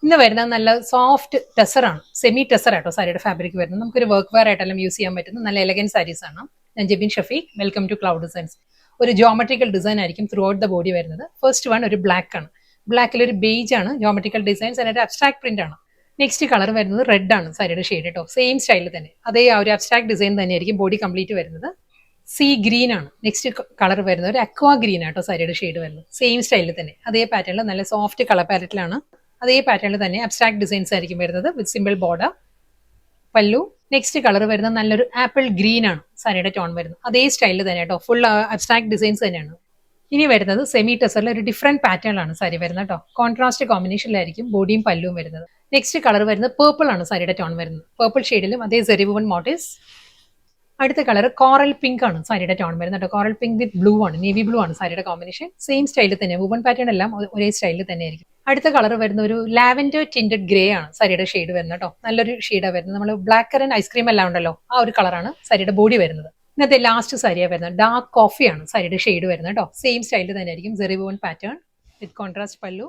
ഇന്ന് വരുന്നത് നല്ല സോഫ്റ്റ് ടെസറാണ്, സെമി ടെസർ ആട്ടോ സാരിയുടെ ഫാബ്രിക് വരുന്നത്. നമുക്കൊരു വർക്ക് വെയർ ആയിട്ടെല്ലാം യൂസ് ചെയ്യാൻ പറ്റുന്ന നല്ല എലഗൻ സാരീസ് ആണ്. ഞാൻ Jebin Shafeeq, welcome to Cloud Designs. ഒരു ജോമെട്രിക്കൽ ഡിസൈൻ ആയിരിക്കും ത്രൂ ഔട്ട് ദ ബോഡി വരുന്നത്. ഫസ്റ്റ് വൺ ഒരു ബ്ലാക്ക് ആണ്, ബ്ലാക്കിൽ ഒരു ബേജ് ആണ്, ജോമെട്രിക്കൽ ഡിസൈൻസ് അതിന്റെ അബ്സ്ട്രാക്ട് പ്രിന്റ് ആണ്. നെക്സ്റ്റ് കളർ വരുന്നത് റെഡ് ആണ് സാരിയുടെ ഷെയ്ഡ് കേട്ടോ, സെയിം സ്റ്റൈലിൽ തന്നെ അതേ ആ ഒരു അബ്സ്ട്രാക്ട് ഡിസൈൻ തന്നെയായിരിക്കും ബോഡി കംപ്ലീറ്റ് വരുന്നത്. സീ ഗ്രീൻ ആണ് നെക്സ്റ്റ് കളർ വരുന്നത്, ഒരു അക്വാ ഗ്രീൻ ആട്ടോ സാരിയുടെ ഷെയ്ഡ് വരുന്നത്, സെയിം സ്റ്റൈലിൽ തന്നെ അതേ പാറ്റേണിൽ നല്ല സോഫ്റ്റ് കളർ പാലറ്റിലാണ്. അതേ പാറ്റേണിൽ തന്നെ അബ്സ്ട്രാക്ട് ഡിസൈൻസ് ആയിരിക്കും വരുന്നത് വിത്ത് സിമ്പിൾ ബോർഡർ. പല്ലു നെക്സ്റ്റ് കളർ വരുന്നത് നല്ലൊരു ആപ്പിൾ ഗ്രീൻ ആണ് സാരിയുടെ ടോൺ വരുന്നത്, അതേ സ്റ്റൈലിൽ തന്നെ കേട്ടോ, ഫുൾ അബ്സ്ട്രാക്ട് ഡിസൈൻസ് തന്നെയാണ്. ഇനി വരുന്നത് സെമി ടെസറിൽ ഒരു ഡിഫറെന്റ് പാറ്റേണിലാണ് സാരി വരുന്നത് കേട്ടോ, കോൺട്രാസ്റ്റ് കോമ്പിനേഷനിലായിരിക്കും ബോഡിയും പല്ലുവും വരുന്നത്. നെക്സ്റ്റ് കളർ വരുന്നത് പേർപ്പിൾ ആണ് സാരിയുടെ ടോൺ വരുന്നത്, പേർപ്പിൾ ഷെയ്ഡിലും അതേ സെറി വുവൻ മോട്ടീവ്സ്. അടുത്ത കളർ കോറൽ പിങ്ക് ആണ് സാരിയുടെ ടോൺ വരുന്നത് കേട്ടോ, കോറൽ പിങ്ക് വിത്ത് ബ്ലൂ ആണ്, നേവി ബ്ലൂ ആണ് സാരിയുടെ കോമ്പിനേഷൻ. സെയിം സ്റ്റൈലിൽ തന്നെ വുവൻ പാറ്റേൺ എല്ലാം ഒരേ സ്റ്റൈലിൽ തന്നെ ആയിരിക്കും. അടുത്ത കളർ വരുന്ന ഒരു ലാവൻഡർ ടിൻറ്റഡ് ഗ്രേ ആണ് സാരിയുടെ ഷെയ്ഡ് വരുന്നത് കേട്ടോ, നല്ലൊരു ഷെയ്ഡാണ് വരുന്നത്. നമ്മൾ ബ്ലാക്ക് ആൻഡ് ഐസ്ക്രീം എല്ലാം ഉണ്ടല്ലോ, ആ ഒരു കളറാണ് സാരിയുടെ ബോഡി വരുന്നത്. ഇന്നത്തെ ലാസ്റ്റ് സാരിയാണ് വരുന്നത്, ഡാർക്ക് കോഫി ആണ് സാരിയുടെ ഷെയ്ഡ് വരുന്നത് കേട്ടോ, സെയിം സ്റ്റൈലിൽ തന്നെ ആയിരിക്കും സെറി വുവൻ പാറ്റേൺ വിത്ത് കോൺട്രാസ്റ്റ് പല്ലു.